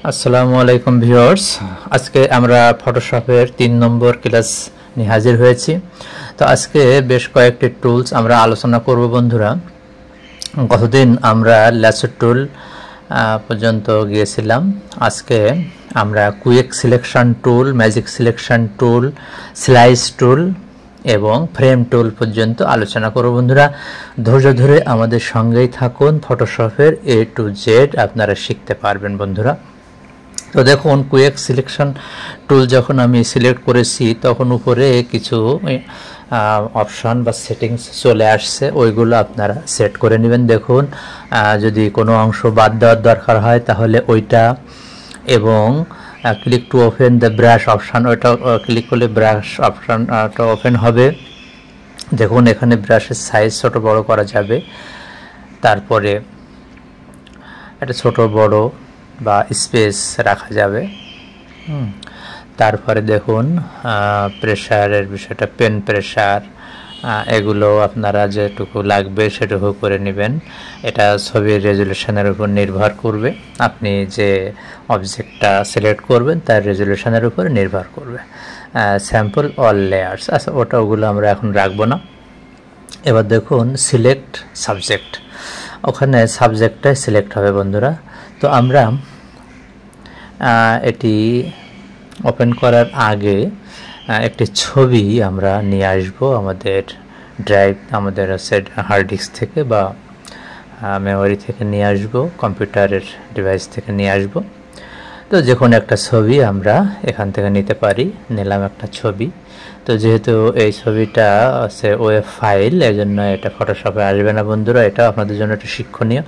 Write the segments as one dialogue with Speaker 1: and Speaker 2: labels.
Speaker 1: আসসালামু আলাইকুম ভিউয়ার্স, আজকে আমরা ফটোশপের 3 নম্বর ক্লাস নিয়ে হাজির হয়েছি। তো আজকে বেশ কয়েকটি টুলস আমরা আলোচনা করব বন্ধুরা। গতদিন আমরা ল্যাসো টুল পর্যন্ত গিয়েছিলাম। আজকে আমরা quick selection tool, magic selection tool, slice tool এবং ফ্রেম টুল পর্যন্ত আলোচনা করব বন্ধুরা। ধৈর্য ধরে আমাদের সঙ্গেই থাকুন, ফটোশপের A to Z আপনারা শিখতে পারবেন বন্ধুরা। তো দেখুন, কুইক সিলেকশন টুল যখন আমি সিলেক্ট করেছি তখন উপরে কিছু অপশন বা সেটিংস চলে আসছে, ওইগুলো আপনারা সেট করে নেবেন। দেখুন, যদি কোনো অংশ বাদ দেওয়ার দরকার হয় তাহলে ওইটা, এবং click to open the brush option, ওইটা ক্লিক করলে ব্রাশ অপশানটা ওপেন হবে। দেখুন, এখানে ব্রাশের সাইজ ছোট বড় করা যাবে, তারপরে এটা ছোট বড় বা স্পেস রাখা যাবে। তারপরে দেখুন, প্রেশারের বিষয়টা, পেন প্রেশার, এগুলো আপনারা যেটুকু লাগবে সেটুকু করে নেবেন। এটা ছবির রেজুলেশনের উপর নির্ভর করবে, আপনি যে অবজেক্টটা সিলেক্ট করবেন তার রেজুলেশনের উপর নির্ভর করবে। স্যাম্পল অল লেয়ার্স, আচ্ছা ওগুলো আমরা এখন রাখবো না। এবার দেখুন সিলেক্ট সাবজেক্ট, ওখানে সাবজেক্টটাই সিলেক্ট হবে বন্ধুরা। তো আমরা এটি ওপেন করার আগে একটি ছবি আমরা নিয়ে আসবো আমাদের ড্রাইভ, আমাদের হার্ড ডিস্ক থেকে বা মেমোরি থেকে নিয়ে আসবো, কম্পিউটারের ডিভাইস থেকে নিয়ে আসবো। তো যে কোনো একটা ছবি আমরা এখান থেকে নিতে পারি। নিলাম একটা ছবি। তো যেহেতু এই ছবিটা হচ্ছে ওয়েব ফাইল, এই জন্য এটা ফটোশপে আসবে না বন্ধুরা। এটা আপনাদের জন্য একটা শিক্ষণীয়,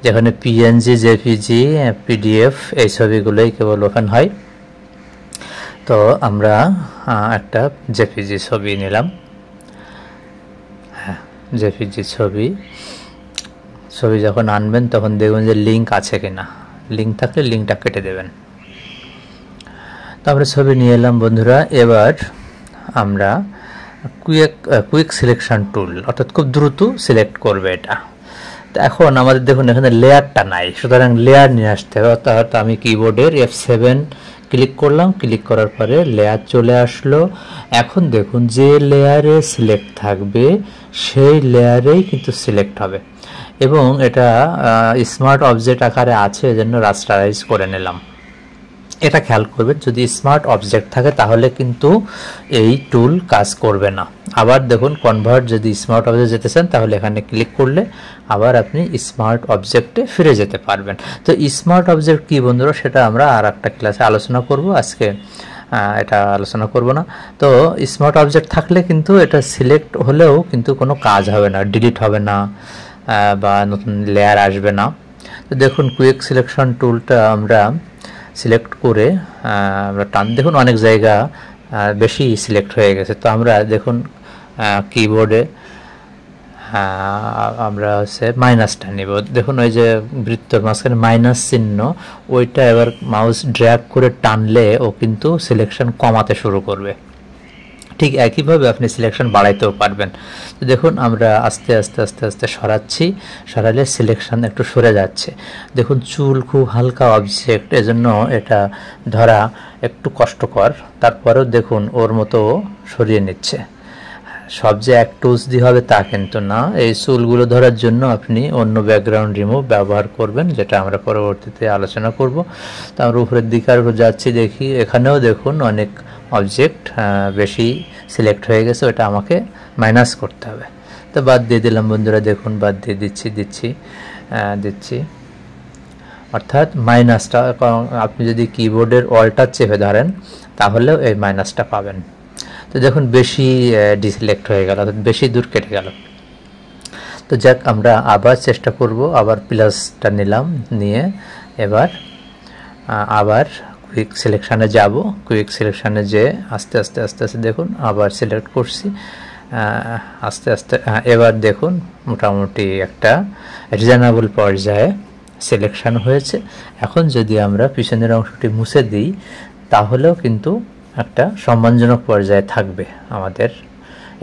Speaker 1: যেখানে পিএনজি, জেপিজি, পিডিএফ এই ছবিগুলোই কেবল ওপেন হয়। তো আমরা একটা জেপিজি ছবি নিলাম। হ্যাঁ, জেপিজি ছবি যখন আনবেন তখন দেখবেন যে লিঙ্ক আছে কিনা। লিঙ্ক থাকলে লিঙ্কটা কেটে দেবেন। তো আমরা ছবি নিয়ে এলাম বন্ধুরা। এবার আমরা কুইক সিলেকশন টুল, অর্থাৎ খুব দ্রুত সিলেক্ট করবে এটা। তো এখন আমাদের দেখুন এখানে লেয়ারটা নাই, সুতরাং লেয়ার নিয়ে আসতে হবে। অর্থাৎ আমি কিবোর্ডের F7 ক্লিক করলাম, ক্লিক করার পরে লেয়ার চলে আসলো। এখন দেখুন যে লেয়ারে সিলেক্ট থাকবে সেই লেয়ারেই কিন্তু সিলেক্ট হবে, এবং এটা স্মার্ট অবজেক্ট আকারে আছে, এজন্য রাস্টারাইজ করে নিলাম। এটা খেয়াল করবেন, যদি স্মার্ট অবজেক্ট থাকে তাহলে কিন্তু এই টুল কাজ করবে না। আবার দেখুন, কনভার্ট, যদি স্মার্ট অবজেক্ট যেতে চান তাহলে এখানে ক্লিক করলে আবার আপনি স্মার্ট অবজেক্টে ফিরে যেতে পারবেন। তো স্মার্ট অবজেক্ট কি বন্ধুরা, সেটা আমরা আর একটা ক্লাসে আলোচনা করব, আজকে এটা আলোচনা করব না। তো স্মার্ট অবজেক্ট থাকলে কিন্তু এটা সিলেক্ট হলেও কিন্তু কোনো কাজ হবে না, ডিলিট হবে না বা নতুন লেয়ার আসবে না। তো দেখুন, কুইক সিলেকশন টুলটা আমরা সিলেক্ট করে আমরা টান, দেখুন অনেক জায়গা বেশি সিলেক্ট হয়ে গেছে। তো আমরা দেখুন কিবোর্ডে আমরা হচ্ছে মাইনাসটা নিব। দেখুন ওই যে বৃত্তর মাঝখানে মাইনাস চিহ্ন, ওইটা এবার মাউস ড্র্যাগ করে টানলে ও কিন্তু সিলেকশন কমাতে শুরু করবে। ঠিক একইভাবে আপনি সিলেকশন বাড়াইতেও পারবেন। তো দেখুন আমরা আস্তে আস্তে আস্তে আস্তে সরাচ্ছি, সরালে সিলেকশন একটু সরে যাচ্ছে। দেখুন চুল খুব হালকা অবজেক্ট, এজন্য এটা ধরা একটু কষ্টকর, তারপরেও দেখুন ওর মতো সরিয়ে নিচ্ছে। সব যে এক টুলস দিয়ে হবে তা কিন্তু না, এই চুলগুলো ধরার জন্য আপনি অন্য ব্যাকগ্রাউন্ড রিমুভ ব্যবহার করবেন, যেটা আমরা পরবর্তীতে আলোচনা করব। তো আমরা উপরের দিকে আর যাচ্ছি, দেখি এখানেও দেখুন অনেক অবজেক্ট বেশি সিলেক্ট হয়ে গেছে, ওটা আমাকে মাইনাস করতে হবে। তো বাদ দিয়ে দিলাম বন্ধুরা, দেখুন বাদ দিয়ে দিচ্ছি। অর্থাৎ মাইনাসটা আপনি যদি কিবোর্ডের অল্টা চেপে ধরেন তাহলেও এই মাইনাসটা পাবেন। তো দেখুন বেশি ডিসিলেক্ট হয়ে গেল, অর্থাৎ বেশি দূর কেটে গেল। তো যাক, আমরা আবার চেষ্টা করব। আবার প্লাসটা নিলাম, নিয়ে এবার আবার কুইক সিলেকশানে যাব। কুইক সিলেকশানে যে আস্তে আস্তে আস্তে আস্তে দেখুন আবার সিলেক্ট করছি আস্তে আস্তে। এবার দেখুন মোটামুটি একটা রিজনেবল পর্যায়ে সিলেকশান হয়েছে। এখন যদি আমরা পিছনের অংশটি মুছে দিই তাহলেও কিন্তু একটা সম্মানজনক পর্যায়ে থাকবে আমাদের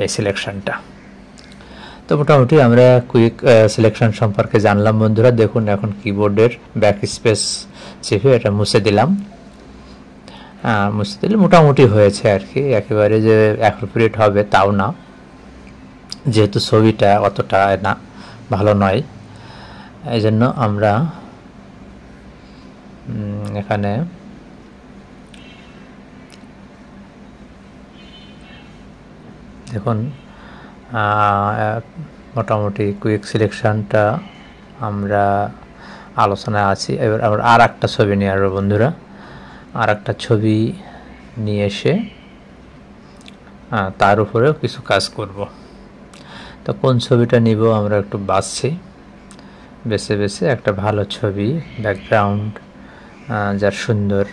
Speaker 1: এই সিলেকশনটা। তো মোটামুটি আমরা কুইক সিলেকশন সম্পর্কে জানলাম বন্ধুরা। দেখুন এখন কিবোর্ডের ব্যাক স্পেস চেপে এটা মুছে দিলাম। মুছে দিলে মোটামুটি হয়েছে আর কি, একেবারে যে অ্যাপ্রোপ্রিয়েট হবে তাও না, যেহেতু ছবিটা অতটা না ভালো নয়। এই জন্য আমরা এখানে দেখুন মোটামুটি কুইক সিলেকশনটা আমরা আলোচনায় আছি। এবার আমরা আর একটা ছবি নিয়ে আসবো বন্ধুরা, আর একটা ছবি নিয়ে এসে তার উপরেও কিছু কাজ করব। তো কোন ছবিটা নিব আমরা একটু বাছছি, বেছে বেছে একটা ভালো ছবি, ব্যাকগ্রাউন্ড যার সুন্দর,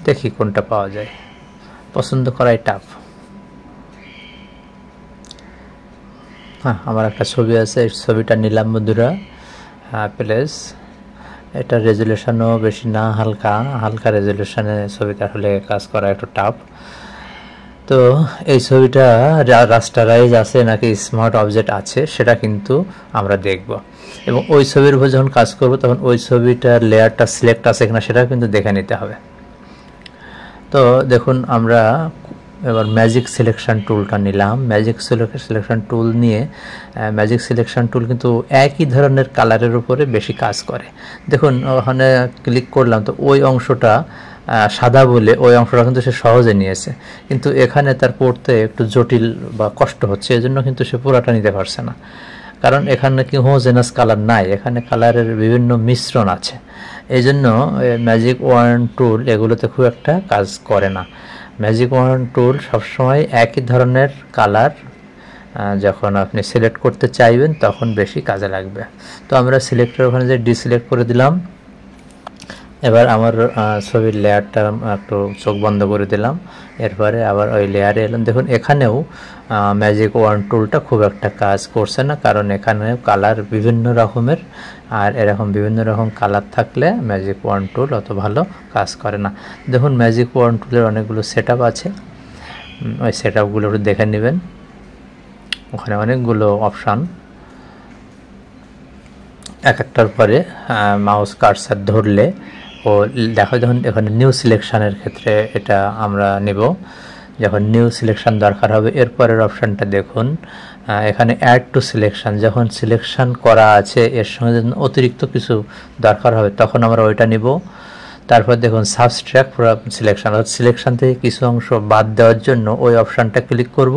Speaker 1: দেখি কোনটা পাওয়া যায়। পছন্দ করাই টাফ। আমার একটা ছবি আছে, এই ছবিটা নিলাম বন্ধুরা। প্লেস এটা রেজুলেশনও বেশি না, হালকা হালকা রেজুলেশনে ছবিটা আসলে কাজ করা একটু টাফ। তো এই ছবিটা রাস্টারাইজ আছে নাকি স্মার্ট অবজেক্ট আছে সেটা কিন্তু আমরা দেখব, এবং ওই ছবির উপর যখন কাজ করব তখন ওই ছবিটার লেয়ারটা সিলেক্ট আছে কিনা সেটাও কিন্তু দেখে নিতে হবে। তো দেখুন আমরা এবার ম্যাজিক সিলেকশন টুলটা নিলাম। ম্যাজিক সিলেকশন টুল নিয়ে ম্যাজিক সিলেকশন টুল কিন্তু একই ধরনের কালারের উপরে বেশি কাজ করে। দেখুন ওখানে ক্লিক করলাম তো ওই অংশটা সাদা বলে ওই অংশটা কিন্তু সে সহজে নিয়েছে, কিন্তু এখানে তার পড়তে একটু জটিল বা কষ্ট হচ্ছে, এজন্য কিন্তু সে পুরাটা নিতে পারছে না। কারণ এখানে কি হোমোজেনাস কালার নাই, এখানে কালারের বিভিন্ন মিশ্রণ আছে। এই জন্য ম্যাজিক ওয়ান টুল এগুলোতে খুব একটা কাজ করে না। ম্যাজিক ওয়ান টুল সবসময় একই ধরনের কালার যখন আপনি সিলেক্ট করতে চাইবেন তখন বেশি কাজে লাগবে। তো আমরা সিলেক্টের ওখানে যে ডিসিলেক্ট করে দিলাম। এবার আমার ছবির লেয়ারটা একটু চোখ বন্ধ করে দিলাম, এরপরে আবার ওই লেয়ারে এলাম। দেখুন এখানেও ম্যাজিক ওয়ান টুলটা খুব একটা কাজ করছে না, কারণ এখানে কালার বিভিন্ন রকমের, আর এরকম বিভিন্ন রকম কালার থাকলে ম্যাজিক ওয়ান টুল অত ভালো কাজ করে না। দেখুন ম্যাজিক ওয়ান টুলের অনেকগুলো সেট আছে, ওই সেট আপগুলো দেখে নেবেন। ওখানে অনেকগুলো অপশান, এক একটার পরে মাউস কার্সার ধরলে ও দেখো। যখন এখানে নিউ সিলেকশানের ক্ষেত্রে এটা আমরা নেব, যখন নিউ সিলেকশান দরকার হবে এরপরের অপশানটা দেখুন, এখানে অ্যাড টু সিলেকশান। যখন সিলেকশান করা আছে এর সঙ্গে যখন অতিরিক্ত কিছু দরকার হবে তখন আমরা ওইটা নিব। তারপর দেখুন সাবস্ট্রাক্ট সিলেকশান, সিলেকশান থেকে কিছু অংশ বাদ দেওয়ার জন্য ওই অপশানটা ক্লিক করব,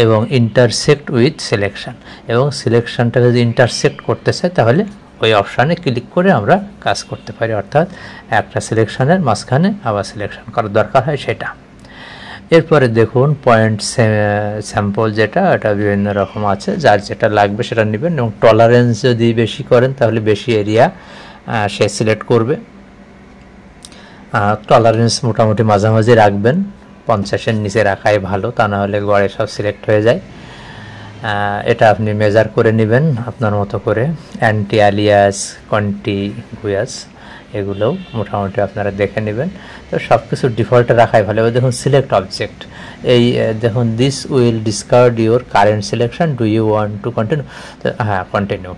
Speaker 1: এবং ইন্টারসেক্ট উইথ সিলেকশান, এবং সিলেকশানটা যদি ইন্টারসেক্ট করতে চাই তাহলে ওই অপশানে ক্লিক করে আমরা কাজ করতে পারি, অর্থাৎ একটা সিলেকশানের মাঝখানে আবার সিলেকশান করার দরকার হয় সেটা। এরপরে দেখুন পয়েন্ট স্যাম্পল, যেটা এটা বিভিন্ন রকম আছে, যার যেটা লাগবে সেটা নেবেন, এবং টলারেন্স যদি বেশি করেন তাহলে বেশি এরিয়া সে সিলেক্ট করবে। টলারেন্স মোটামুটি মাঝামাঝি রাখবেন, 50-এর নিচে রাখাই ভালো, তা না হলে গড়ে সব সিলেক্ট হয়ে যায়। এটা আপনি মেজার করে নেবেন আপনার মতো করে। অ্যান্টি আলিয়াস, কন্টিগুয়াস এগুলোও মোটামুটি আপনারা দেখে নেবেন। তো সব কিছু ডিফল্টে রাখাই ভালো। এবার দেখুন সিলেক্ট অবজেক্ট, এই দেখুন this will discard your current selection, do you want to continue. হ্যাঁ কন্টিনিউ।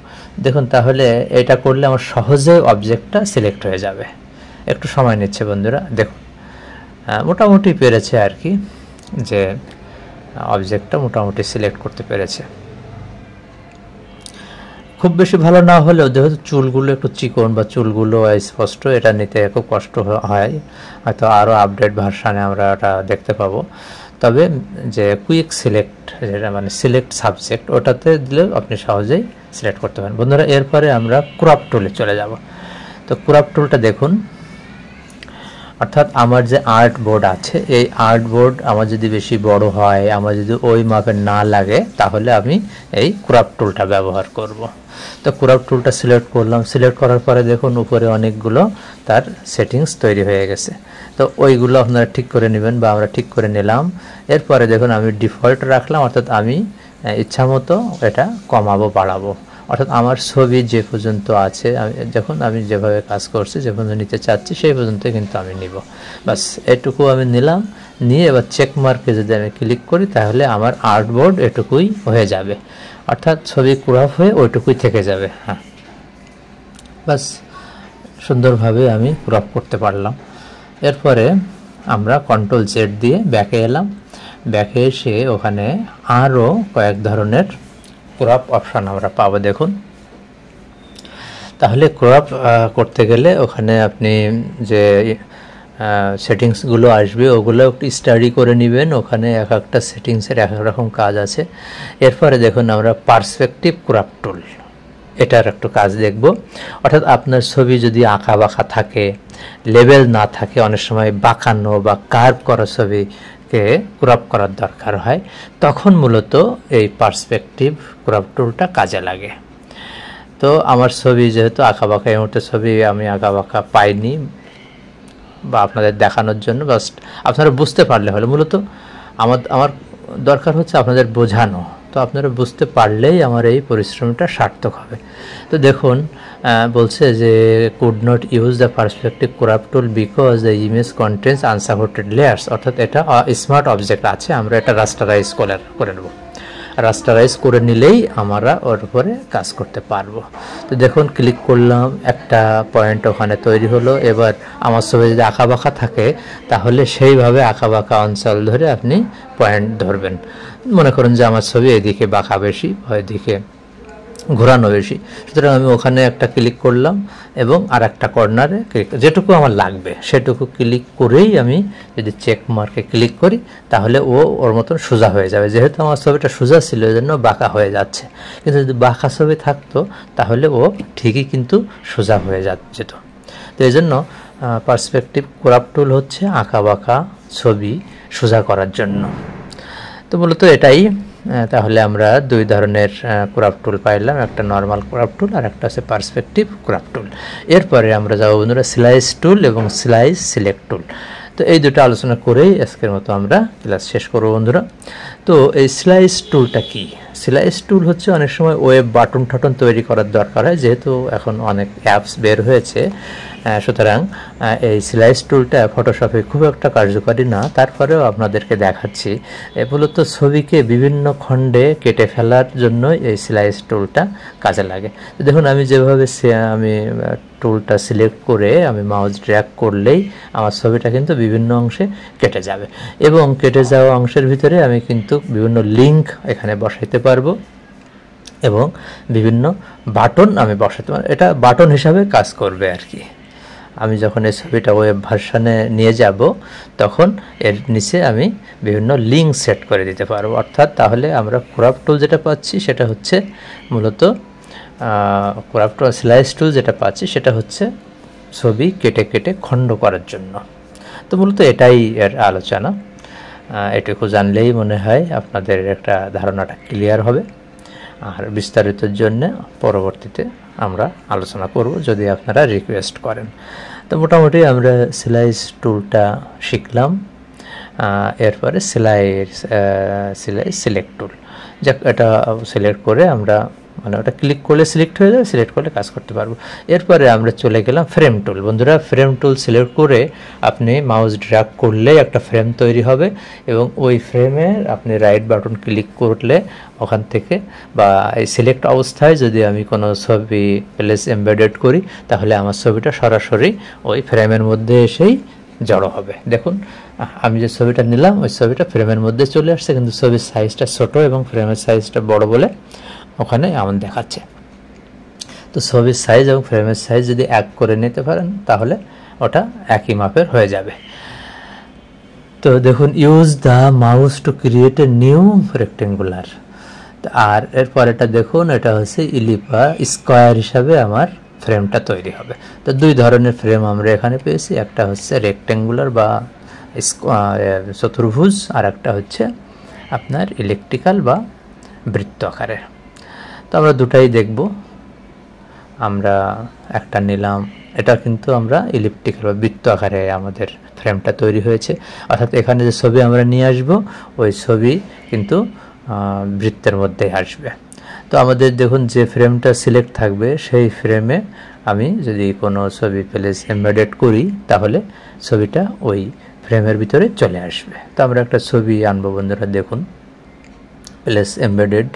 Speaker 1: দেখুন তাহলে এটা করলে আমার সহজে অবজেক্টটা সিলেক্ট হয়ে যাবে। একটু সময় নিচ্ছে বন্ধুরা। দেখুন মোটামুটি পেরেছে আর কি, যে অবজেক্টটা মোটামুটি সিলেক্ট করতে পেরেছে। খুব বেশি ভালো না হলেও যেহেতু চুলগুলো একটু চিকন বা চুলগুলো স্পষ্ট, এটা নিতে খুব কষ্ট হয়, হয়তো আরও আপডেট ভার্সানে আমরা এটা দেখতে পাবো। তবে যে কুইক সিলেক্ট, যেটা মানে সিলেক্ট সাবজেক্ট, ওটাতে দিলে আপনি সহজেই সিলেক্ট করতে পারেন বন্ধুরা। এরপরে আমরা ক্রপ টুলে চলে যাব। তো ক্রপ টুলটা দেখুন, অর্থাৎ আমার যে আর্ট বোর্ড আছে, এই আর্ট বোর্ড আমার যদি বেশি বড় হয়, আমার যদি ওই মাপের না লাগে, তাহলে আমি এই ক্রপ টুলটা ব্যবহার করব। তো ক্রপ টুলটা সিলেক্ট করলাম। সিলেক্ট করার পরে দেখুন উপরে অনেকগুলো তার সেটিংস তৈরি হয়ে গেছে। তো ওইগুলো আপনারা ঠিক করে নেবেন, বা আমরা ঠিক করে নিলাম। এরপরে দেখুন আমি ডিফল্ট রাখলাম, অর্থাৎ আমি ইচ্ছা মতো এটা কমাবো বাড়াবো। অর্থাৎ আমার ছবি যে পর্যন্ত আছে, আমি যেভাবে কাজ করছি, যে পর্যন্ত নিতে চাচ্ছি সেই পর্যন্ত কিন্তু আমি নিব। বাস এটুকু আমি নিলাম, নিয়ে এবার চেক মার্কে যদি আমি ক্লিক করি তাহলে আমার আর্টবোর্ড এটুকুই হয়ে যাবে, অর্থাৎ ছবি ক্রপ হয়ে ওইটুকুই থেকে যাবে। হ্যাঁ, বাস সুন্দরভাবে আমি ক্রপ করতে পারলাম। এরপরে আমরা কন্ট্রোল জেড দিয়ে ব্যাকে এলাম। ব্যাকে এসে ওখানে আরও কয়েক ধরনের ক্রপ অপশান আমরা পাবো। দেখুন, তাহলে ক্রপ করতে গেলে ওখানে আপনি যে সেটিংসগুলো আসবে ওগুলো একটু স্টাডি করে নেবেন। ওখানে এক একটা সেটিংসের এক এক রকম কাজ আছে। এরপরে দেখুন আমরা পার্সপেক্টিভ ক্রপ টুল, এটার একটু কাজ দেখব। অর্থাৎ আপনার ছবি যদি আঁকা বাঁকা থাকে, লেবেল না থাকে, অনেক সময় বাঁকানো বা কার্ভ করা ছবিকে ক্রপ করার দরকার হয়, তখন মূলত এই পার্সপেক্টিভ ক্রপ টুলটা কাজে লাগে। তো আমার ছবি যেহেতু আঁকা বাঁকা, এই মুহূর্তে ছবি আমি আঁকা বাঁকা পাইনি বা আপনাদের দেখানোর জন্য, জাস্ট আপনারা বুঝতে পারলে হলো। মূলত আমার দরকার হচ্ছে আপনাদের বোঝানো, তো আপনারা বুঝতে পারলেই আমার এই পরিশ্রমটা সার্থক হবে। তো দেখুন বলছে যে could not use the perspective crop tool because the image contains unsupported layers, অর্থাৎ এটা স্মার্ট অবজেক্ট আছে, আমরা এটা রাস্টারাইজ করে নেব। রাস্টারাইজ করে নিলেই আমরা ওর উপরে কাজ করতে পারবো। তো দেখুন ক্লিক করলাম, একটা পয়েন্ট ওখানে তৈরি হলো। এবার আমার ছবি যদি আঁকা বাঁকা থাকে তাহলে সেইভাবে আঁকা বাঁকা অঞ্চল ধরে আপনি পয়েন্ট ধরবেন। মনে করুন যে আমার ছবি এদিকে বাঁকা বেশি, এদিকে ঘোরানো বেশি, সুতরাং আমি ওখানে একটা ক্লিক করলাম এবং আর একটা কর্নারে যেটুকু আমার লাগবে সেটুকু ক্লিক করেই আমি যদি চেক মার্কে ক্লিক করি তাহলে ওর মতন সোজা হয়ে যাবে। যেহেতু আমার ছবিটা সোজা ছিল এই জন্য বাঁকা হয়ে যাচ্ছে, কিন্তু যদি বাঁকা ছবি থাকতো তাহলে ও ঠিকই কিন্তু সোজা হয়ে যেত। তো এই জন্য পার্সপেক্টিভ ক্রপ টুল হচ্ছে আঁকা বাঁকা ছবি সোজা করার জন্য। তো মূলত এটাই। তাহলে আমরা দুই ধরনের ক্রপ টুল পাইলাম, একটা নর্মাল ক্রপ টুল আর একটা আছে পার্সপেক্টিভ ক্রপ টুল। এরপরে আমরা যাবো বন্ধুরা স্লাইস টুল এবং স্লাইস সিলেক্ট টুল। তো এই দুটো আলোচনা করেই আজকের মতো আমরা ক্লাস শেষ করবো বন্ধুরা। তো এই স্লাইস টুলটা কি? স্লাইস টুল হচ্ছে অনেক সময় ওয়েব বাটন ঠাটন তৈরি করার দরকার হয়, যেহেতু এখন অনেক অ্যাপস বের হয়েছে, সুতরাং এই স্লাইস টুলটা ফটোশপে খুব একটা কার্যকারী না, তারপরেও আপনাদেরকে দেখাচ্ছি। মূলত ছবিকে বিভিন্ন খণ্ডে কেটে ফেলার জন্য এই স্লাইস টুলটা কাজে লাগে। দেখুন আমি যেভাবে আমি টুলটা সিলেক্ট করে আমি মাউস ড্র্যাগ করলেই আমার ছবিটা কিন্তু বিভিন্ন অংশে কেটে যাবে, এবং কেটে যাওয়া অংশের ভিতরে আমি কিন্তু বিভিন্ন লিঙ্ক এখানে বসাইতে পারবো এবং বিভিন্ন বাটন আমি বসাতে পারবো। এটা বাটন হিসাবে কাজ করবে আর কি। আমি যখন এই ছবিটা ওয়েব ভার্সনে নিয়ে যাব তখন এর নিচে আমি বিভিন্ন লিঙ্ক সেট করে দিতে পারবো। অর্থাৎ তাহলে আমরা ক্রপ টুল যেটা পাচ্ছি সেটা হচ্ছে মূলত ক্রপ টুল, স্লাইস টুল যেটা পাচ্ছি সেটা হচ্ছে ছবি কেটে কেটে খণ্ড করার জন্য। তো মূলত এটাই এর আলোচনা। এটুকু জানলেই মনে হয় আপনাদের একটা ধারণাটা ক্লিয়ার হবে। আর বিস্তারিতর জন্য পরবর্তীতে আমরা আলোচনা করব যদি আপনারা রিকোয়েস্ট করেন। তো মোটামুটি আমরা স্লাইস টুলটা শিখলাম। এরপরে স্লাইস সিলেক্ট টুল, যাক এটা সিলেক্ট করে আমরা মানে ওটা ক্লিক করলে সিলেক্ট হয়ে যাবে, সিলেক্ট করলে কাজ করতে পারবো। এরপরে আমরা চলে গেলাম ফ্রেম টুল। বন্ধুরা ফ্রেম টুল সিলেক্ট করে আপনি মাউস ড্র্যাগ করলেই একটা ফ্রেম তৈরি হবে, এবং ওই ফ্রেমে আপনি রাইট বাটন ক্লিক করলে ওখান থেকে বা এই সিলেক্ট অবস্থায় যদি আমি কোনো ছবি প্লেস এমবেডেড করি তাহলে আমার ছবিটা সরাসরি ওই ফ্রেমের মধ্যে এসেই জড়ো হবে। দেখুন আমি যে ছবিটা নিলাম ওই ছবিটা ফ্রেমের মধ্যে চলে আসছে, কিন্তু ছবির সাইজটা ছোট এবং ফ্রেমের সাইজটা বড় বলে ওখানে এমন দেখাচ্ছে। তো ছবির সাইজ এবং ফ্রেমের সাইজ যদি এক করে নিতে পারেন তাহলে ওটা একই মাপের হয়ে যাবে। তো দেখুন use the mouse to create a new rectangular. আর এরপর এটা দেখুন এটা হচ্ছে ইলিপা স্কোয়ার হিসাবে আমার ফ্রেমটা তৈরি হবে। তো দুই ধরনের ফ্রেম আমরা এখানে পেয়েছি, একটা হচ্ছে রেক্টেঙ্গুলার বা চতুর্ভুজ, আর একটা হচ্ছে আপনার ইলেকট্রিক্যাল বা বৃত্ত আকারের। তো আমরা দুটাই দেখব। আমরা একটা নিলাম, এটা কিন্তু আমরা ইলিপ্টিক্যাল বা বৃত্ত আকারে আমাদের ফ্রেমটা তৈরি হয়েছে, অর্থাৎ এখানে যে ছবি আমরা নিয়ে আসব ওই ছবি কিন্তু বৃত্তের মধ্যেই আসবে। তো আমাদের দেখুন যে ফ্রেমটা সিলেক্ট থাকবে সেই ফ্রেমে আমি যদি কোনো ছবি প্লেস এমবেডেড করি তাহলে ছবিটা ওই ফ্রেমের ভিতরে চলে আসবে। তো আমরা একটা ছবি আনবো বন্ধুরা, দেখুন প্লেস এমবেডেড,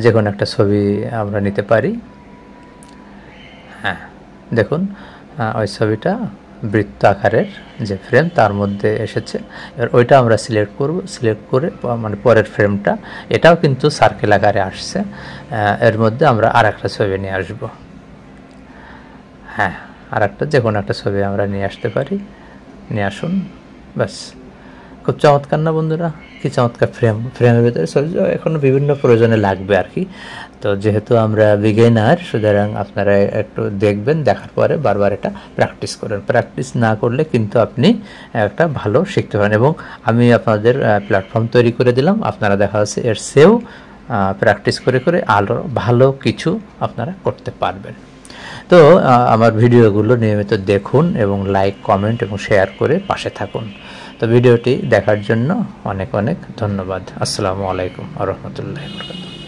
Speaker 1: যে কোনো একটা ছবি আমরা নিতে পারি। হ্যাঁ দেখুন ওই ছবিটা বৃত্ত আকারের যে ফ্রেম তার মধ্যে এসেছে। এবার ওইটা আমরা সিলেক্ট করব, সিলেক্ট করে মানে পরের ফ্রেমটা এটাও কিন্তু সার্কেল আকারে আসছে, এর মধ্যে আমরা আর একটা ছবি নিয়ে আসবো। হ্যাঁ আর একটা যে কোনো একটা ছবি আমরা নিয়ে আসতে পারি, নিয়ে আসুন, ব্যাস। খুব চমৎকার না বন্ধুরা, কি চমৎকার ফ্রেমের ভিতরে ছবি এখনও বিভিন্ন প্রয়োজনে লাগবে আর কি। তো যেহেতু আমরা বিগিনার, সুতরাং আপনারা একটু দেখবেন, দেখার পরে বারবার এটা প্র্যাকটিস করেন। প্র্যাকটিস না করলে কিন্তু আপনি একটা ভালো শিখতে পারেন। এবং আমি আপনাদের প্ল্যাটফর্ম তৈরি করে দিলাম, আপনারা দেখা যাচ্ছে এর চেয়েও প্র্যাকটিস করে করে আরও ভালো কিছু আপনারা করতে পারবেন। তো আমার ভিডিওগুলো নিয়মিত দেখুন এবং লাইক, কমেন্ট এবং শেয়ার করে পাশে থাকুন। তো ভিডিওটি দেখার জন্য অনেক অনেক ধন্যবাদ। আসসালামু আলাইকুম ওয়া রাহমাতুল্লাহি ওয়া বারাকাতুহু।